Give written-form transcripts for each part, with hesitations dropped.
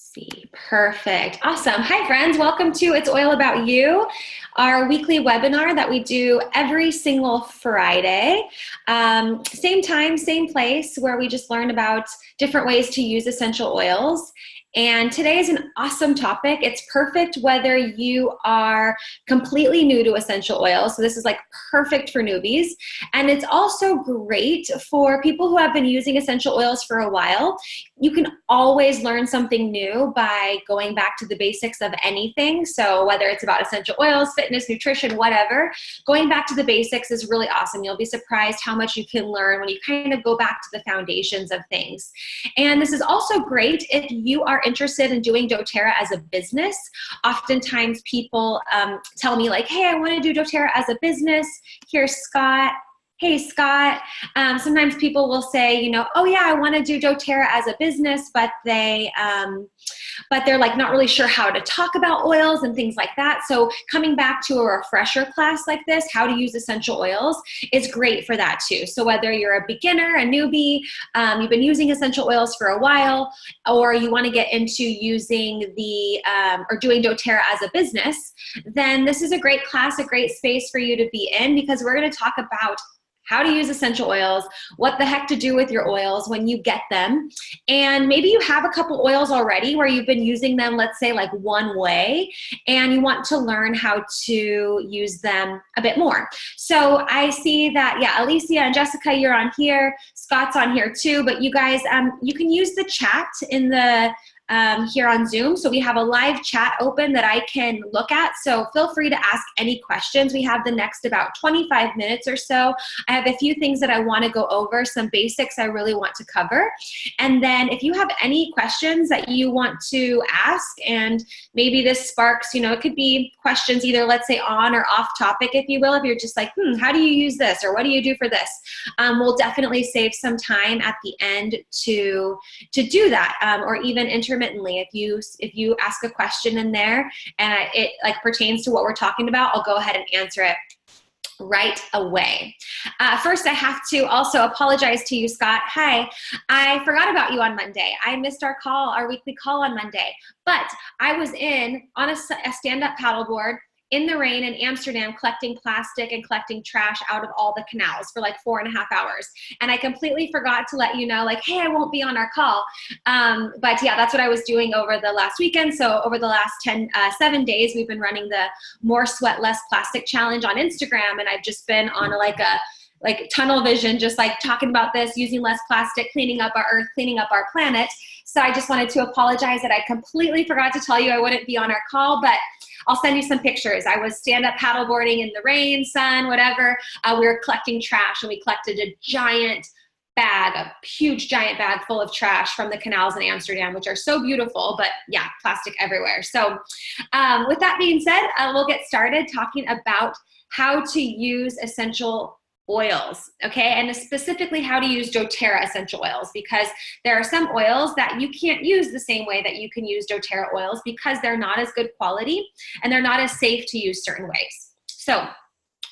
See, perfect. Awesome. Hi, friends. Welcome to It's Oil About You, our weekly webinar that we do every single Friday. Same time, same place, where we just learn about different ways to use essential oils. And today is an awesome topic. It's perfect whether you are completely new to essential oils. So this is like perfect for newbies. And it's also great for people who have been using essential oils for a while. You can always learn something new by going back to the basics of anything. So whether it's about essential oils, fitness, nutrition, whatever, going back to the basics is really awesome. You'll be surprised how much you can learn when you kind of go back to the foundations of things. And this is also great if you are interested in doing doTERRA as a business. Oftentimes people tell me like, hey, I want to do doTERRA as a business. Here's Scott. Hey, Scott. Sometimes people will say, you know, oh yeah, I want to do doTERRA as a business, but they're like not really sure how to talk about oils and things like that. So coming back to a refresher class like this, how to use essential oils, is great for that too. So whether you're a beginner, a newbie, you've been using essential oils for a while, or you want to get into using or doing doTERRA as a business, then this is a great class, a great space for you to be in, because we're going to talk about how to use essential oils, what the heck to do with your oils when you get them. And maybe you have a couple oils already where you've been using them, let's say like one way, and you want to learn how to use them a bit more. So I see that, yeah, Alicia and Jessica, you're on here. Scott's on here too, but you guys, you can use the chat in the here on Zoom. So we have a live chat open that I can look at. So feel free to ask any questions. We have the next about 25 minutes or so. I have a few things that I want to go over, some basics I really want to cover. And then if you have any questions that you want to ask, and maybe this sparks, you know, it could be questions either, let's say, on or off topic, if you will. If you're just like, how do you use this? Or what do you do for this? We'll definitely save some time at the end to do that, or even intermittently. If you ask a question in there and it like pertains to what we're talking about, I'll go ahead and answer it right away. First, I have to also apologize to you, Scott. Hi, I forgot about you on Monday. I missed our weekly call on Monday, but I was on a stand-up paddleboard in the rain in Amsterdam, collecting plastic and collecting trash out of all the canals for like 4.5 hours. And I completely forgot to let you know, like, hey, I won't be on our call. But yeah, that's what I was doing over the last weekend. So over the last 7 days, we've been running the More Sweat, Less Plastic Challenge on Instagram. And I've just been on like tunnel vision, just like talking about this, using less plastic, cleaning up our earth, cleaning up our planet. So I just wanted to apologize that I completely forgot to tell you I wouldn't be on our call, but I'll send you some pictures. I was stand-up paddleboarding in the rain, sun, whatever. We were collecting trash, and we collected a huge giant bag full of trash from the canals in Amsterdam, which are so beautiful, but yeah, plastic everywhere. So with that being said, we'll get started talking about how to use essential oils, okay? And specifically how to use doTERRA essential oils, because there are some oils that you can't use the same way that you can use doTERRA oils, because they're not as good quality and they're not as safe to use certain ways. So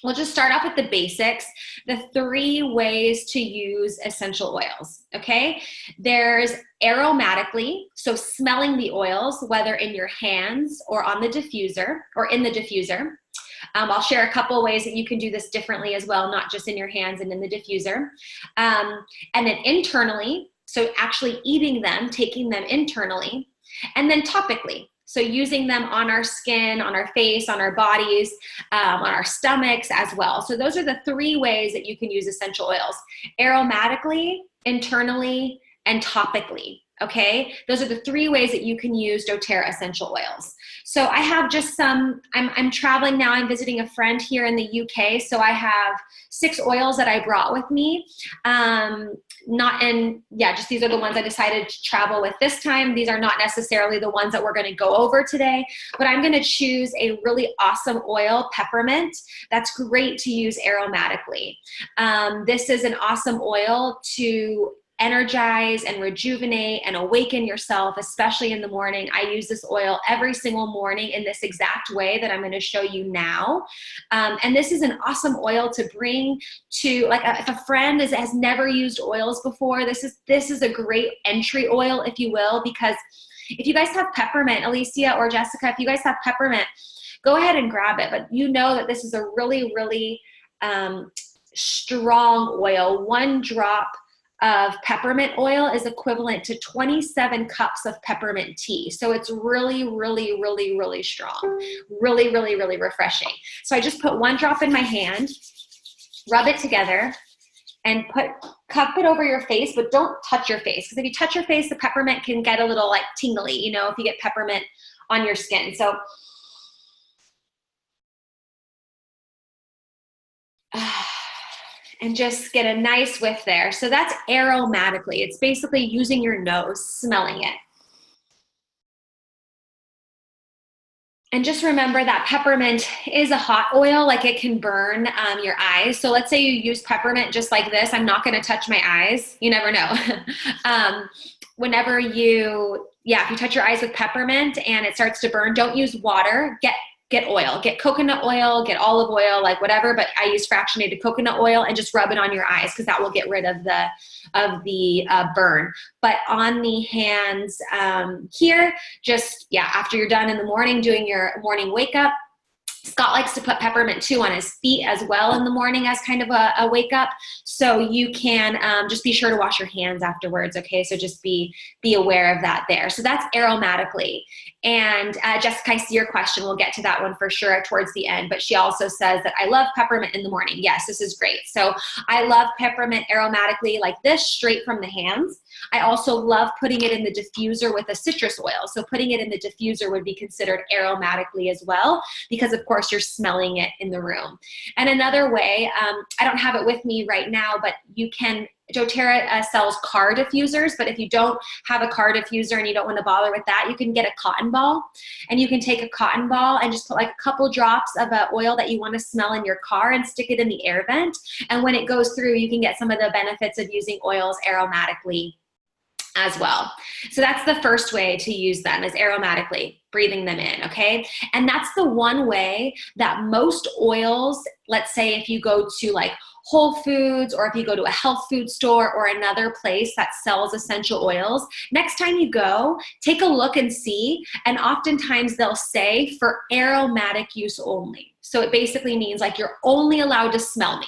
we'll just start off with the basics, the 3 ways to use essential oils, okay? There's aromatically, so smelling the oils, whether in your hands or on the diffuser or in the diffuser. I'll share a couple ways that you can do this differently as well, not just in your hands and in the diffuser. And then internally, so actually eating them, taking them internally, and then topically, so using them on our skin, on our face, on our bodies, on our stomachs as well. So those are the 3 ways that you can use essential oils: aromatically, internally, and topically. Okay, those are the 3 ways that you can use doTERRA essential oils. So I have just I'm traveling now, I'm visiting a friend here in the UK, so I have 6 oils that I brought with me. Just these are the ones I decided to travel with this time. These are not necessarily the ones that we're gonna go over today, but I'm gonna choose a really awesome oil, peppermint, that's great to use aromatically. This is an awesome oil to energize and rejuvenate and awaken yourself, especially in the morning. I use this oil every single morning in this exact way that I'm going to show you now. And this is an awesome oil to bring to, like, if a friend has never used oils before, this is a great entry oil, if you will, because If you guys have peppermint, Alicia or Jessica, if you guys have peppermint, go ahead and grab it. But you know that this is a really, really strong oil. 1 drop of peppermint oil is equivalent to 27 cups of peppermint tea. So it's really, really, really, really strong. Really, really, really refreshing. So I just put 1 drop in my hand, rub it together, and cup it over your face, but don't touch your face. Because if you touch your face, the peppermint can get a little like tingly, you know, if you get peppermint on your skin. So and just get a nice whiff there. So that's aromatically. It's basically using your nose, smelling it. And just remember that peppermint is a hot oil, like it can burn your eyes. So let's say you use peppermint just like this. I'm not gonna touch my eyes. You never know. Whenever if you touch your eyes with peppermint and it starts to burn, don't use water. Get oil, get coconut oil, get olive oil, like whatever, but I use fractionated coconut oil and just rub it on your eyes because that will get rid of the burn. But on the hands here, just, after you're done in the morning doing your morning wake up, Scott likes to put peppermint too on his feet as well in the morning as kind of a wake up. So you can just be sure to wash your hands afterwards, okay? So just be aware of that there. So that's aromatically. And Jessica, I see your question. We'll get to that one for sure towards the end. But she also says that I love peppermint in the morning. Yes, this is great. So I love peppermint aromatically like this, straight from the hands. I also love putting it in the diffuser with a citrus oil. So putting it in the diffuser would be considered aromatically as well, because of course you're smelling it in the room. And another way, I don't have it with me right now, but you can, doTERRA sells car diffusers, but if you don't have a car diffuser and you don't want to bother with that, you can get a cotton ball, and you can take a cotton ball and just put like a couple drops of oil that you want to smell in your car and stick it in the air vent. And when it goes through, you can get some of the benefits of using oils aromatically as well. So that's the first way to use them, is aromatically, breathing them in, okay? And that's the one way that most oils, let's say if you go to like Whole Foods, or if you go to a health food store or another place that sells essential oils, next time you go, take a look and see, and oftentimes they'll say for aromatic use only. So it basically means like you're only allowed to smell me.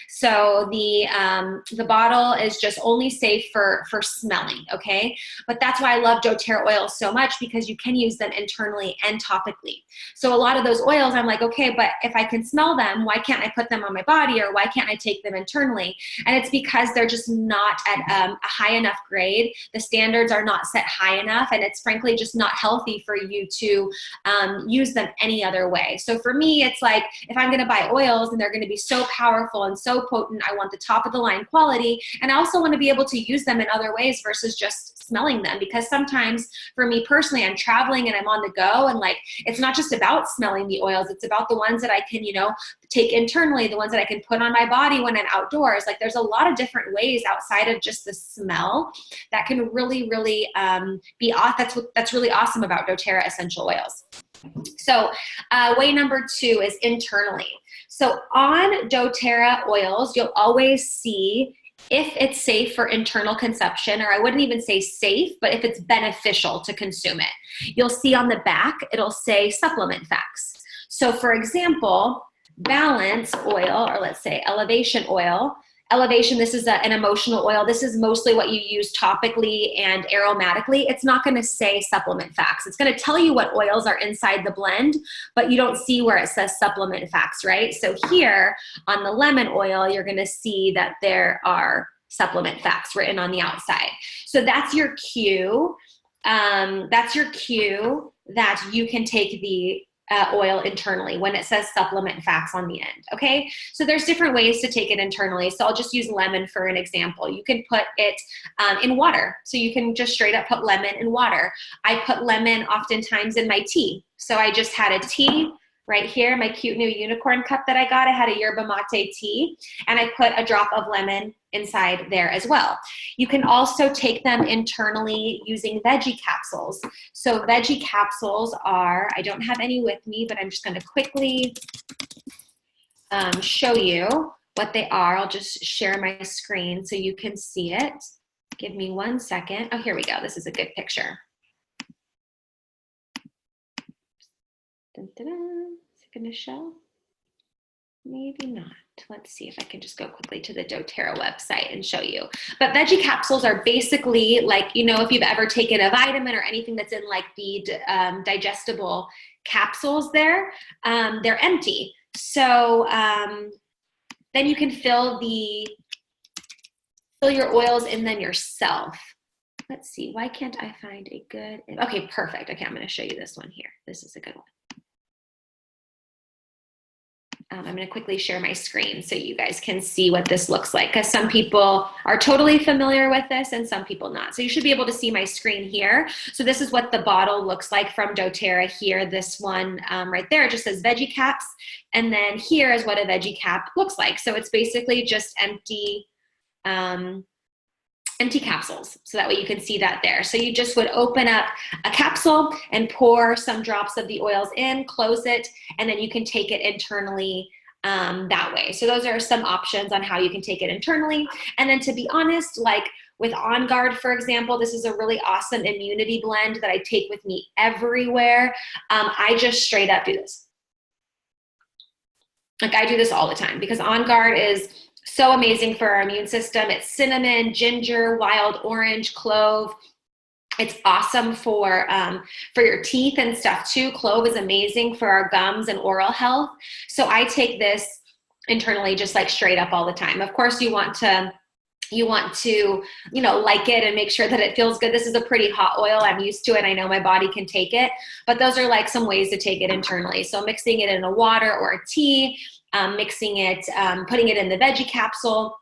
So the bottle is just only safe for smelling, okay? But that's why I love doTERRA oils so much, because you can use them internally and topically. So a lot of those oils, I'm like, okay, but if I can smell them, why can't I put them on my body, or why can't I take them internally? And it's because they're just not at a high enough grade. The standards are not set high enough, and it's frankly just not healthy for you to use them any other way. So for me, it's like, if I'm gonna buy oils and they're gonna be so powerful and so potent, I want the top of the line quality, and I also want to be able to use them in other ways versus just smelling them. Because sometimes for me personally, I'm traveling and I'm on the go, and like, it's not just about smelling the oils, it's about the ones that I can, take internally, the ones that I can put on my body when I'm outdoors. Like, there's a lot of different ways outside of just the smell that can really, really that's really awesome about doTERRA essential oils. So way number 2 is internally. So on doTERRA oils, you'll always see if it's safe for internal consumption, or I wouldn't even say safe, but if it's beneficial to consume it. You'll see on the back, it'll say supplement facts. So for example, Balance oil, or let's say Elevation oil. Elevation, this is an emotional oil. This is mostly what you use topically and aromatically. It's not going to say supplement facts. It's going to tell you what oils are inside the blend, but you don't see where it says supplement facts, right? So here on the lemon oil, you're going to see that there are supplement facts written on the outside. So that's your cue. That's your cue that you can take the oil internally when it says supplement facts on the end, okay? So there's different ways to take it internally. So I'll just use lemon for an example. You can put it in water. So you can just straight up put lemon in water. I put lemon oftentimes in my tea. So I just had a tea right here, my cute new unicorn cup that I got. I had a yerba mate tea, and I put a drop of lemon inside there as well. You can also take them internally using veggie capsules. So veggie capsules are, I don't have any with me, but I'm just going to quickly show you what they are. I'll just share my screen so you can see it. Give me 1 second. Oh, here we go. This is a good picture. Dun, dun, dun. Is it going to show? Maybe not. Let's see if I can just go quickly to the doTERRA website and show you. But veggie capsules are basically like, you know, if you've ever taken a vitamin or anything that's in like the digestible capsules there, they're empty. So then you can fill your oils in them yourself. Let's see, why can't I find a good, okay, perfect. Okay, I'm going to show you this one here. This is a good one. I'm going to quickly share my screen so you guys can see what this looks like, because some people are totally familiar with this and some people not. So you should be able to see my screen here. So this is what the bottle looks like from doTERRA here. This one right there, it just says veggie caps. And then here is what a veggie cap looks like. So it's basically just empty capsules, so that way you can see that there. So you just would open up a capsule and pour some drops of the oils in, close it, and then you can take it internally that way. So those are some options on how you can take it internally. And then to be honest, like with On Guard, for example, this is a really awesome immunity blend that I take with me everywhere. I just straight up do this. Like I do this all the time because On Guard is so amazing for our immune system. It's cinnamon, ginger, wild orange, clove. It's awesome for your teeth and stuff too. Clove is amazing for our gums and oral health. So I take this internally just like straight up all the time. Of course, you want to, you know, like it and make sure that it feels good. This is a pretty hot oil. I'm used to it. I know my body can take it, but those are like some ways to take it internally. So mixing it in a water or a tea, mixing it, putting it in the veggie capsule,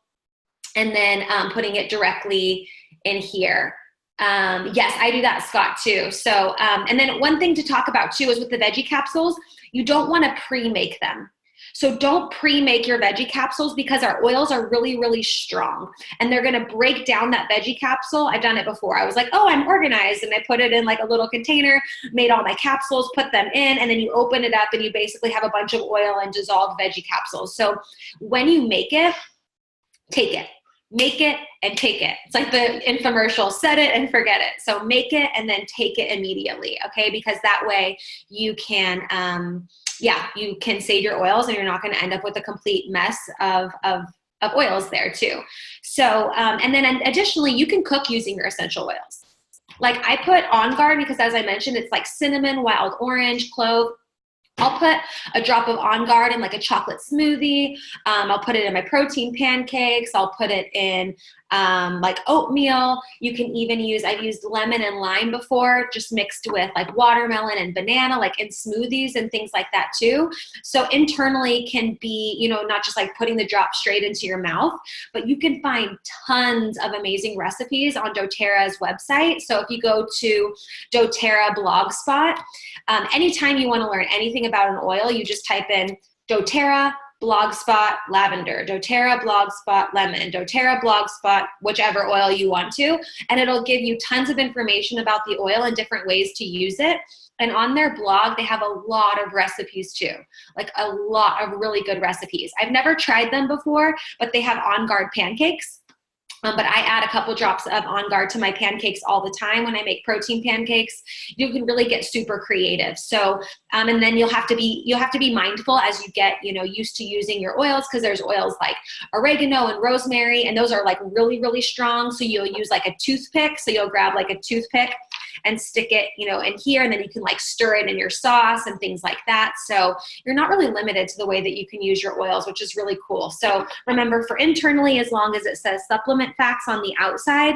and then putting it directly in here. Yes, I do that, Scott, too. So, and then one thing to talk about too is with the veggie capsules, you don't want to pre-make them. So don't pre-make your veggie capsules because our oils are really, really strong and they're going to break down that veggie capsule. I've done it before. I was like, oh, I'm organized. And I put it in like a little container, made all my capsules, put them in, and then you open it up and you basically have a bunch of oil and dissolved veggie capsules. So when you make it, take it. Make it and take it. It's like the infomercial, set it and forget it. So make it and then take it immediately, okay? Because that way you can, you can save your oils and you're not gonna end up with a complete mess of oils there too. So, and then additionally, you can cook using your essential oils. Like I put On Guard because as I mentioned, it's like cinnamon, wild orange, clove. I'll put a drop of On Guard in like a chocolate smoothie. I'll put it in my protein pancakes. I'll put it in like oatmeal. You can even use, I've used lemon and lime before, just mixed with like watermelon and banana, like in smoothies and things like that too. So internally can be, you know, not just like putting the drop straight into your mouth, but you can find tons of amazing recipes on doTERRA's website. So if you go to doTERRA Blogspot, anytime you want to learn anything about an oil, you just type in doTERRA Blogspot lavender, doTERRA Blogspot lemon, doTERRA Blogspot whichever oil you want to, and it'll give you tons of information about the oil and different ways to use it. And on their blog, they have a lot of recipes too, like a lot of really good recipes. I've never tried them before, but they have On Guard pancakes. But I add a couple drops of On Guard to my pancakes all the time when I make protein pancakes. You can really get super creative. So, and then you'll have to be mindful as you get, you know, used to using your oils, because there's oils like oregano and rosemary, and those are like really, really strong. So you'll use like a toothpick. So you'll grab like a toothpick and stick it, you know, in here, and then you can like stir it in your sauce and things like that. So you're not really limited to the way that you can use your oils, which is really cool. So remember, for internally, as long as it says supplement facts on the outside,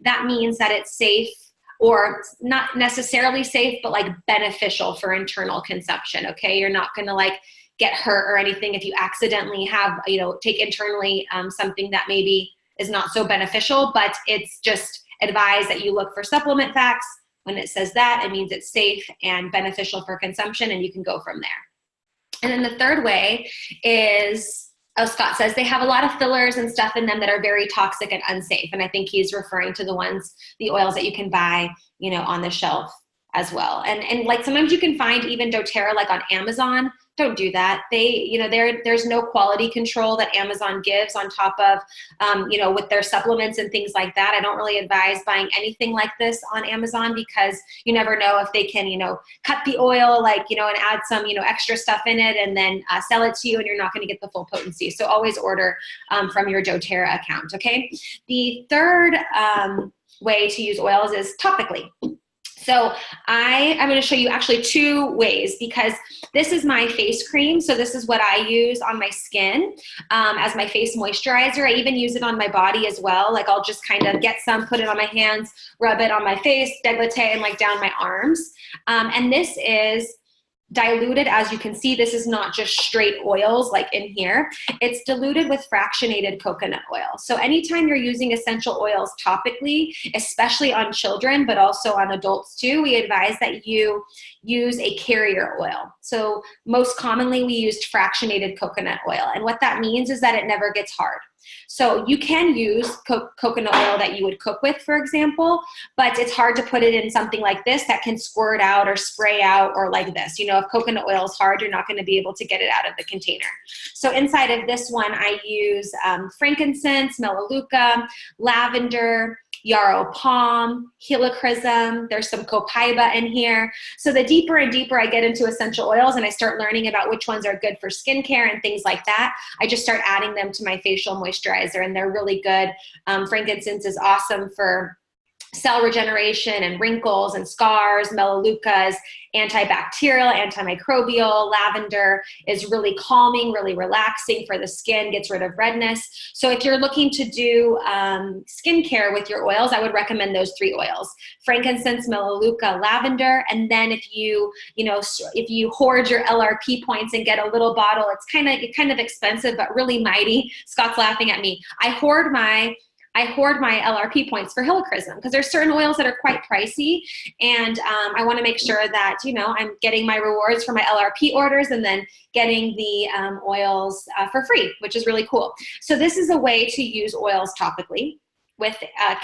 that means that it's safe, or not necessarily safe, but like beneficial for internal consumption, okay? You're not gonna like get hurt or anything if you accidentally have, you know, take internally something that maybe is not so beneficial, but it's just advised that you look for supplement facts. When it says that, it means it's safe and beneficial for consumption, and you can go from there. And then the third way is, oh, Scott says they have a lot of fillers and stuff in them that are very toxic and unsafe. And I think he's referring to the oils that you can buy, you know, on the shelf as well. And like sometimes you can find even doTERRA like on Amazon. Don't do that. There's no quality control that Amazon gives on top of, with their supplements and things like that. I don't really advise buying anything like this on Amazon because you never know if they can, cut the oil, and add some, extra stuff in it and then sell it to you and you're not going to get the full potency. So always order from your doTERRA account, okay? The third way to use oils is topically. So I'm going to show you actually two ways because this is my face cream. So this is what I use on my skin as my face moisturizer. I even use it on my body as well. Like I'll just kind of get some, put it on my hands, rub it on my face, décolleté, and like down my arms. And this is diluted. As you can see, this is not just straight oils like in here. It's diluted with fractionated coconut oil. So anytime you're using essential oils topically, especially on children, but also on adults too, we advise that you use a carrier oil. So most commonly we used fractionated coconut oil. And what that means is that it never gets hard. So you can use coconut oil that you would cook with, for example, but it's hard to put it in something like this that can squirt out or spray out or like this. If coconut oil is hard, you're not going to be able to get it out of the container. So inside of this one, I use frankincense, melaleuca, lavender, yarrow palm, helichrysum. There's some copaiba in here. So the deeper and deeper I get into essential oils and I start learning about which ones are good for skincare and things like that, I just start adding them to my facial moisturizer and they're really good. Frankincense is awesome for cell regeneration and wrinkles and scars. Melaleuca is antibacterial, antimicrobial. Lavender is really calming, really relaxing for the skin, gets rid of redness. So if you're looking to do skincare with your oils, I would recommend those three oils: frankincense, melaleuca, lavender. And then if you hoard your LRP points and get a little bottle, it's kind of expensive, but really mighty. Scott's laughing at me. I hoard my LRP points for helichrysum because there's certain oils that are quite pricey, and I want to make sure that I'm getting my rewards for my LRP orders and then getting the oils for free, which is really cool. So this is a way to use oils topically with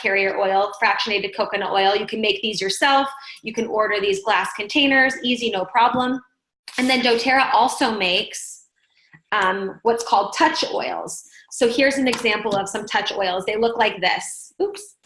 carrier oil, fractionated coconut oil. You can make these yourself. You can order these glass containers, easy, no problem. And then doTERRA also makes what's called touch oils. So here's an example of some touch oils. They look like this. Oops,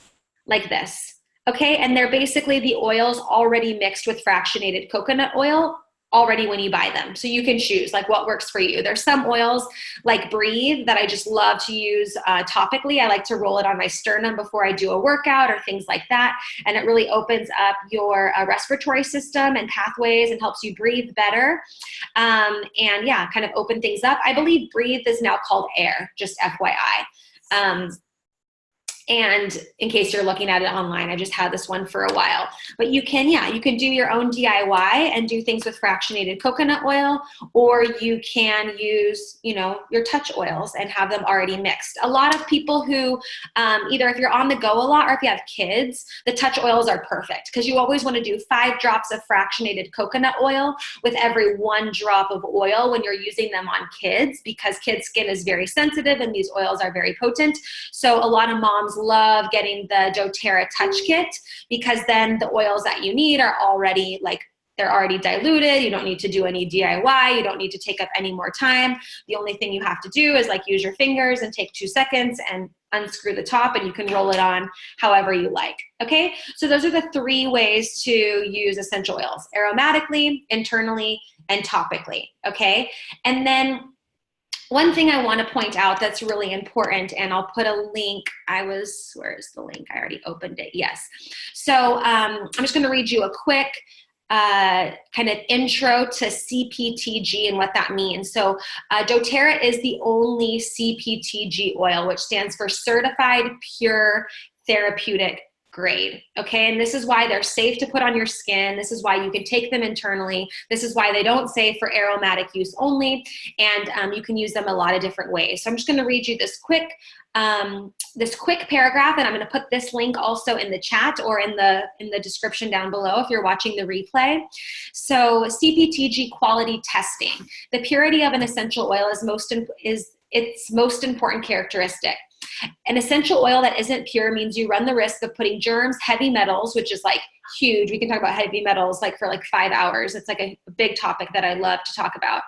like this. Okay, and they're basically the oils already mixed with fractionated coconut oil already when you buy them. So you can choose like what works for you. There's some oils like Breathe that I just love to use topically. I like to roll it on my sternum before I do a workout or things like that. And it really opens up your respiratory system and pathways and helps you breathe better. And yeah, kind of open things up. I believe Breathe is now called Air, just FYI. And in case you're looking at it online, I just had this one for a while. But you can do your own DIY and do things with fractionated coconut oil, or you can use, your touch oils and have them already mixed. A lot of people who, either if you're on the go a lot or if you have kids, the touch oils are perfect because you always want to do 5 drops of fractionated coconut oil with every 1 drop of oil when you're using them on kids, because kids' skin is very sensitive and these oils are very potent. So a lot of moms love getting the doTERRA Touch Kit because then the oils that you need are already they're already diluted. You don't need to do any DIY. You don't need to take up any more time. The only thing you have to do is use your fingers and take 2 seconds and unscrew the top, and you can roll it on however you like. Okay, so those are the 3 ways to use essential oils: aromatically, internally, and topically. Okay, and then one thing I want to point out that's really important, and I'll put a link. Where's the link? I already opened it. Yes. So I'm just going to read you a quick kind of intro to CPTG and what that means. So doTERRA is the only CPTG oil, which stands for Certified Pure Therapeutic Grade. Okay, and this is why they're safe to put on your skin. This is why you can take them internally. This is why they don't say for aromatic use only, and you can use them a lot of different ways. So I'm just going to read you this quick paragraph, and I'm going to put this link also in the chat or in the description down below if you're watching the replay. So CPTG quality testing. The purity of an essential oil is its most important characteristic. An essential oil that isn't pure means you run the risk of putting germs, heavy metals, which is like huge. We can talk about heavy metals like for like 5 hours. It's like a big topic that I love to talk about.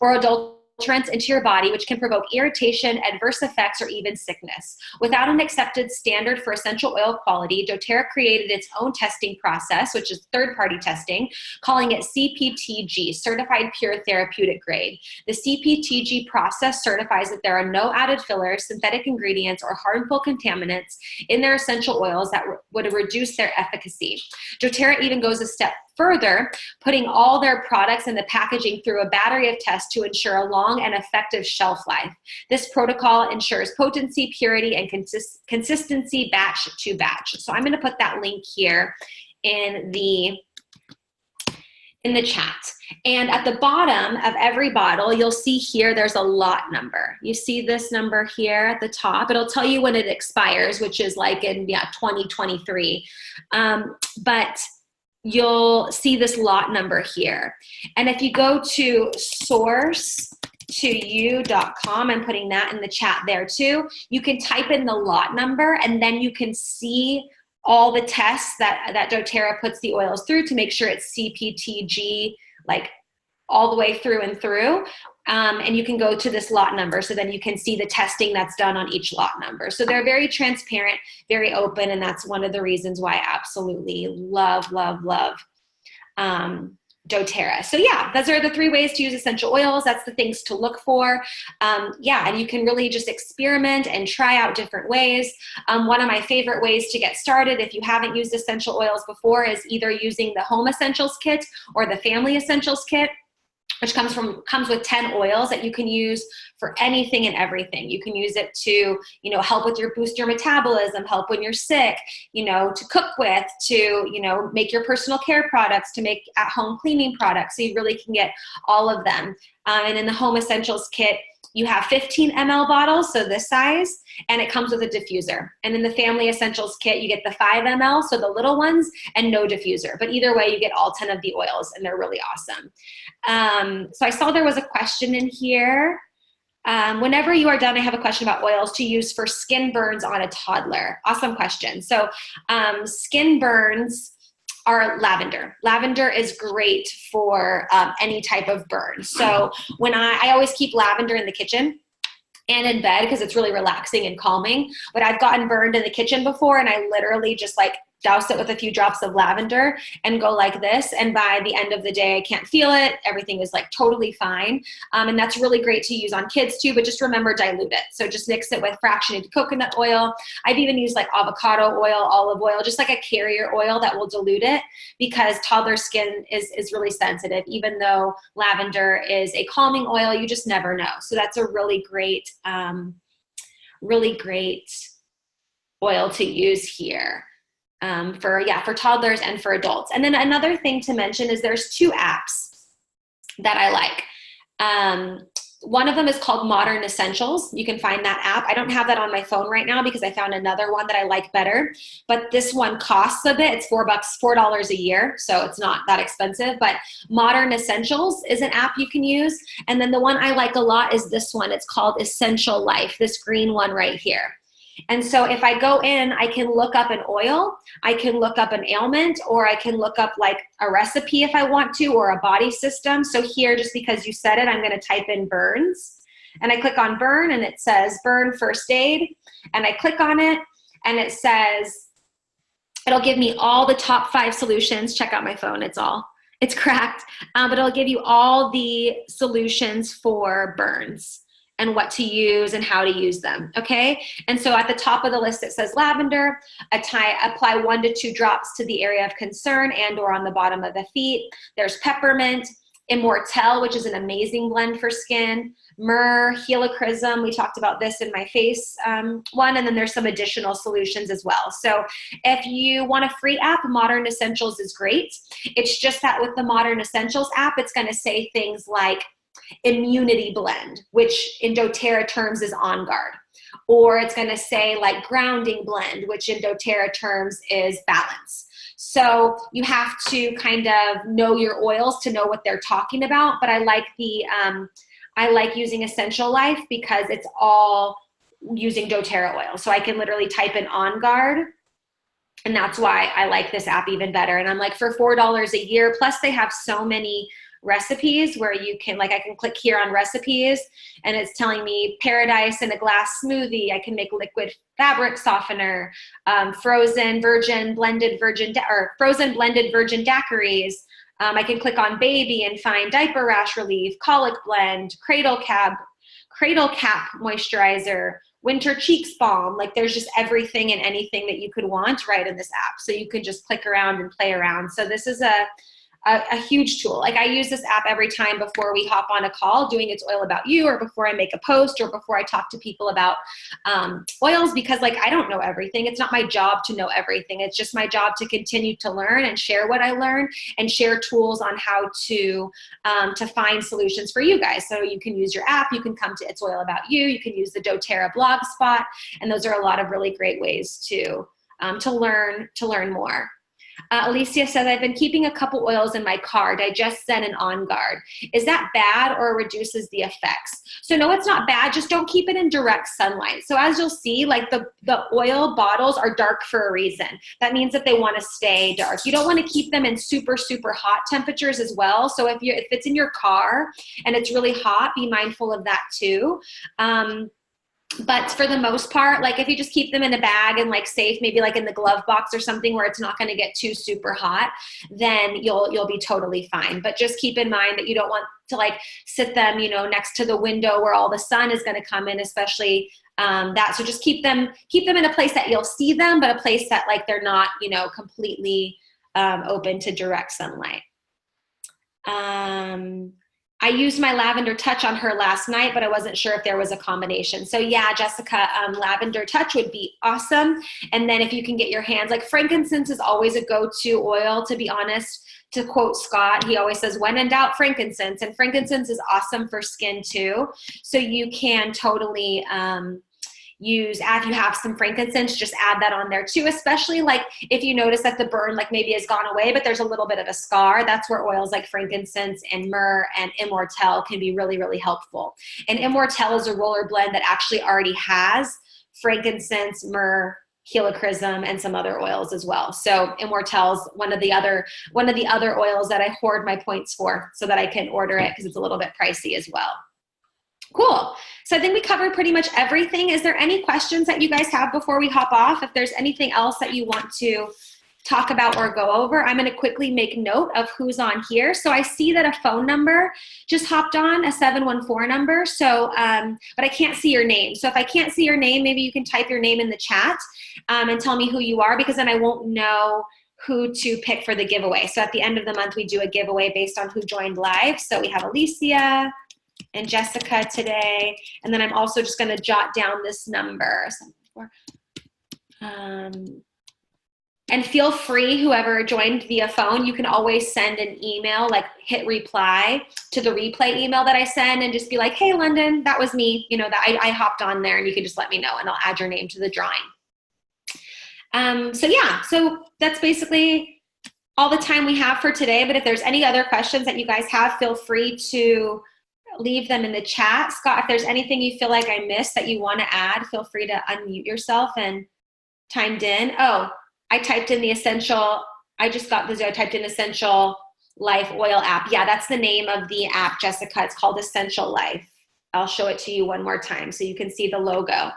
Or adulterants into your body, which can provoke irritation, adverse effects, or even sickness. Without an accepted standard for essential oil quality, doTERRA created its own testing process, which is third-party testing, calling it CPTG, Certified Pure Therapeutic Grade. The CPTG process certifies that there are no added fillers, synthetic ingredients, or harmful contaminants in their essential oils that would reduce their efficacy. doTERRA even goes a step further, putting all their products and the packaging through a battery of tests to ensure a long and effective shelf life. This protocol ensures potency, purity, and consistency batch to batch. So I'm going to put that link here in the chat. And at the bottom of every bottle, you'll see here there's a lot number. You see this number here at the top. It'll tell you when it expires, which is like in 2023. But you'll see this lot number here. And if you go to source2u.com, I'm putting that in the chat there too, you can type in the lot number and then you can see all the tests that doTERRA puts the oils through to make sure it's CPTG, like all the way through and through. And you can go to this lot number, so then you can see the testing that's done on each lot number. So they're very transparent, very open, and that's one of the reasons why I absolutely love doTERRA. So yeah, those are the 3 ways to use essential oils. That's the things to look for. And you can really just experiment and try out different ways. One of my favorite ways to get started, if you haven't used essential oils before, is either using the Home Essentials Kit or the Family Essentials Kit, which comes with 10 oils that you can use for anything and everything. You can use it to, help with boost your metabolism, help when you're sick, to cook with, to, make your personal care products, to make at-home cleaning products. So you really can get all of them. And in the Home Essentials Kit, you have 15 ml bottles, so this size, and it comes with a diffuser. And in the Family Essentials Kit, you get the 5 ml, so the little ones, and no diffuser. But either way, you get all 10 of the oils, and they're really awesome. So I saw there was a question in here. Whenever you are done, I have a question about oils to use for skin burns on a toddler. Awesome question. So skin burns are lavender. Lavender is great for any type of burn. So when I always keep lavender in the kitchen and in bed because it's really relaxing and calming. But I've gotten burned in the kitchen before, and I literally just like douse it with a few drops of lavender and go like this. And by the end of the day, I can't feel it. Everything is like totally fine. And that's really great to use on kids too, but just remember, dilute it. So just mix it with fractionated coconut oil. I've even used like avocado oil, olive oil, just like a carrier oil that will dilute it, because toddler skin is really sensitive. Even though lavender is a calming oil, you just never know. So that's a really great oil to use here. For toddlers and for adults. And then another thing to mention is there's 2 apps that I like. One of them is called Modern Essentials. You can find that app. I don't have that on my phone right now because I found another one that I like better, but this one costs a bit. It's $4 a year, so it's not that expensive, but Modern Essentials is an app you can use. And then the one I like a lot is this one. It's called Essential Life, this green one right here. And so if I go in, I can look up an oil, I can look up an ailment, or I can look up like a recipe if I want to, or a body system. So here, just because you said it, I'm going to type in burns. And I click on burn, and it says burn first aid. And I click on it, and it says, it'll give me all the top 5 solutions. Check out my phone, it's cracked. But it'll give you all the solutions for burns and what to use and how to use them, okay? And so at the top of the list, it says lavender, apply 1 to 2 drops to the area of concern and or on the bottom of the feet. There's peppermint, Immortelle, which is an amazing blend for skin, myrrh, helichrysum, we talked about this in my face one, and then there's some additional solutions as well. So if you want a free app, Modern Essentials is great. It's just that with the Modern Essentials app, it's gonna say things like immunity blend, which in doTERRA terms is On Guard. Or it's going to say like grounding blend, which in doTERRA terms is balance. So you have to kind of know your oils to know what they're talking about. But I like the I like using Essential Life because it's all using doTERRA oil. So I can literally type in On Guard, and that's why I like this app even better. And I'm like, for $4 a year, plus they have so many recipes where you can, like, I can click here on recipes and it's telling me paradise in a glass smoothie. I can make liquid fabric softener, frozen blended virgin daiquiris. I can click on baby and find diaper rash relief, colic blend, cradle cap moisturizer, winter cheeks balm. Like, there's just everything and anything that you could want right in this app. So you can just click around and play around. So this is a huge tool. Like, I use this app every time before we hop on a call doing It's Oil About You, or before I make a post, or before I talk to people about oils, because, like, I don't know everything. It's not my job to know everything. It's just my job to continue to learn and share what I learn and share tools on how to find solutions for you guys. So you can use your app, you can come to It's Oil About You can use the doTERRA blog spot, and those are a lot of really great ways to learn more. Alicia says, I've been keeping a couple oils in my car, Digest Zen and On Guard. Is that bad or reduces the effects? So no, it's not bad. Just don't keep it in direct sunlight. So as you'll see, like, the oil bottles are dark for a reason. That means that they want to stay dark. You don't want to keep them in super, super hot temperatures as well. So if it's in your car and it's really hot, be mindful of that too. But for the most part, like, if you just keep them in a bag and, like, safe, maybe like in the glove box or something where it's not going to get too super hot, then you'll be totally fine. But just keep in mind that you don't want to, like, sit them, next to the window where all the sun is going to come in, especially that. So just keep them in a place that you'll see them, but a place that, like, they're not, completely open to direct sunlight. I used my Lavender Touch on her last night, but I wasn't sure if there was a combination. So yeah, Jessica, Lavender Touch would be awesome. And then if you can get your hands, like, frankincense is always a go-to oil, to be honest. To quote Scott, he always says, when in doubt, frankincense. And frankincense is awesome for skin too. So you can totally if you have some frankincense, just add that on there too, especially, like, if you notice that the burn, like, maybe has gone away, but there's a little bit of a scar. That's where oils like frankincense and myrrh and Immortelle can be really, really helpful. And Immortelle is a roller blend that actually already has frankincense, myrrh, helichrysum, and some other oils as well. So Immortelle's one of the other oils that I hoard my points for, so that I can order it, because it's a little bit pricey as well. Cool. So I think we covered pretty much everything. Is there any questions that you guys have before we hop off? If there's anything else that you want to talk about or go over, I'm going to quickly make note of who's on here. So I see that a phone number just hopped on, a 714 number. So, but I can't see your name. So if I can't see your name, maybe you can type your name in the chat and tell me who you are, because then I won't know who to pick for the giveaway. So at the end of the month, we do a giveaway based on who joined live. So we have Alicia and Jessica today. And then I'm also just going to jot down this number. And feel free, whoever joined via phone, you can always send an email, like hit reply to the replay email that I send, and just be like, hey, London, that was me. That I hopped on there, and you can just let me know, and I'll add your name to the drawing. So that's basically all the time we have for today. But if there's any other questions that you guys have, feel free to leave them in the chat. Scott, if there's anything you feel like I missed that you want to add, feel free to unmute yourself and timed in. Oh, I typed in the Essential. I just got this. I typed in Essential Life Oil app. Yeah, that's the name of the app, Jessica. It's called Essential Life. I'll show it to you one more time so you can see the logo.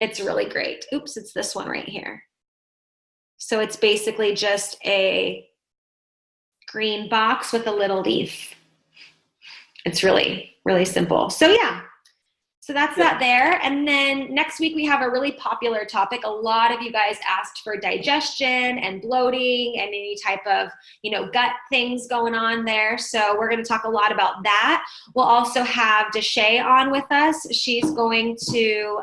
It's really great. Oops, it's this one right here. So it's basically just a green box with a little leaf. It's really, really simple. So yeah, so that's that there. And then next week we have a really popular topic. A lot of you guys asked for digestion and bloating and any type of, gut things going on there. So we're going to talk a lot about that. We'll also have Deshay on with us. She's going to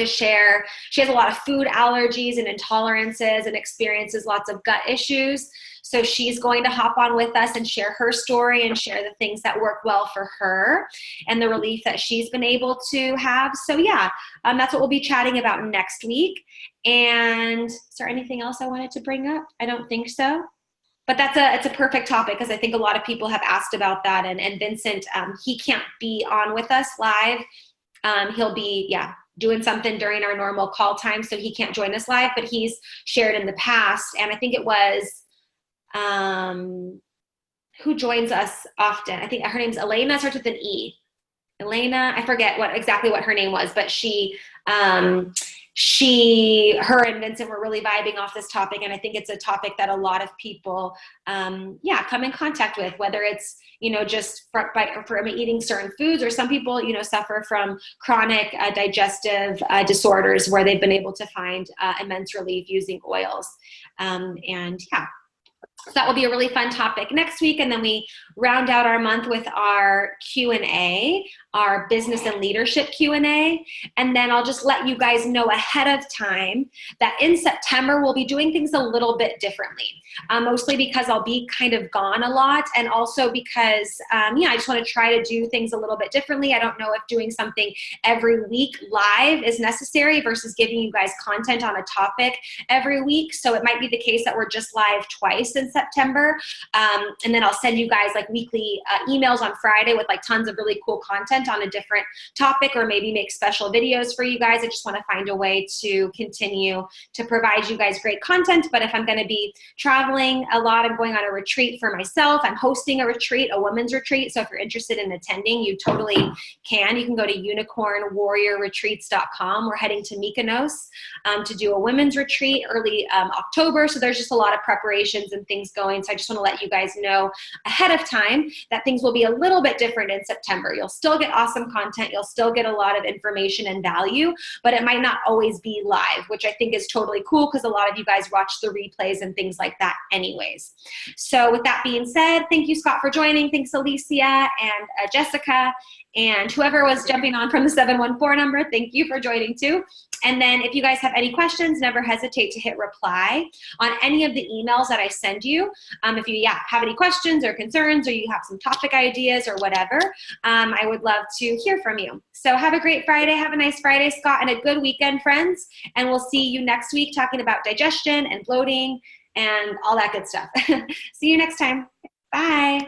share, she has a lot of food allergies and intolerances and experiences lots of gut issues. So she's going to hop on with us and share her story and share the things that work well for her and the relief that she's been able to have. So yeah, that's what we'll be chatting about next week. And is there anything else I wanted to bring up? I don't think so. but it's a perfect topic because I think a lot of people have asked about that. And Vincent, he can't be on with us live. He'll be, doing something during our normal call time, so he can't join us live, but he's shared in the past. And I think it was, who joins us often? I think her name's Elena, starts with an E. Elena, I forget exactly what her name was, but her and Vincent were really vibing off this topic. And I think it's a topic that a lot of people, come in contact with, whether it's, just from eating certain foods, or some people, suffer from chronic digestive disorders where they've been able to find immense relief using oils. So that will be a really fun topic next week. And then we round out our month with our Q&A, our business and leadership Q&A. And then I'll just let you guys know ahead of time that in September, we'll be doing things a little bit differently, mostly because I'll be kind of gone a lot. And also because, I just want to try to do things a little bit differently. I don't know if doing something every week live is necessary versus giving you guys content on a topic every week. So it might be the case that we're just live twice in September. And then I'll send you guys like weekly emails on Friday with like tons of really cool content on a different topic, or maybe make special videos for you guys. I just want to find a way to continue to provide you guys great content. But if I'm going to be traveling a lot, I'm going on a retreat for myself. I'm hosting a retreat, a women's retreat. So if you're interested in attending, you totally can. You can go to unicornwarriorretreats.com. We're heading to Mykonos to do a women's retreat early October. So there's just a lot of preparations and things going. So I just want to let you guys know ahead of time that things will be a little bit different in September. You'll still get awesome content. You'll still get a lot of information and value, but it might not always be live, which I think is totally cool because a lot of you guys watch the replays and things like that anyways. So with that being said, thank you, Scott, for joining. Thanks, Alicia and Jessica, and whoever was jumping on from the 714 number. Thank you for joining too. And then if you guys have any questions, never hesitate to hit reply on any of the emails that I send you. If you have any questions or concerns, or you have some topic ideas or whatever, I would love to hear from you. So have a great Friday. Have a nice Friday, Scott, and a good weekend, friends. And we'll see you next week talking about digestion and bloating and all that good stuff. See you next time. Bye.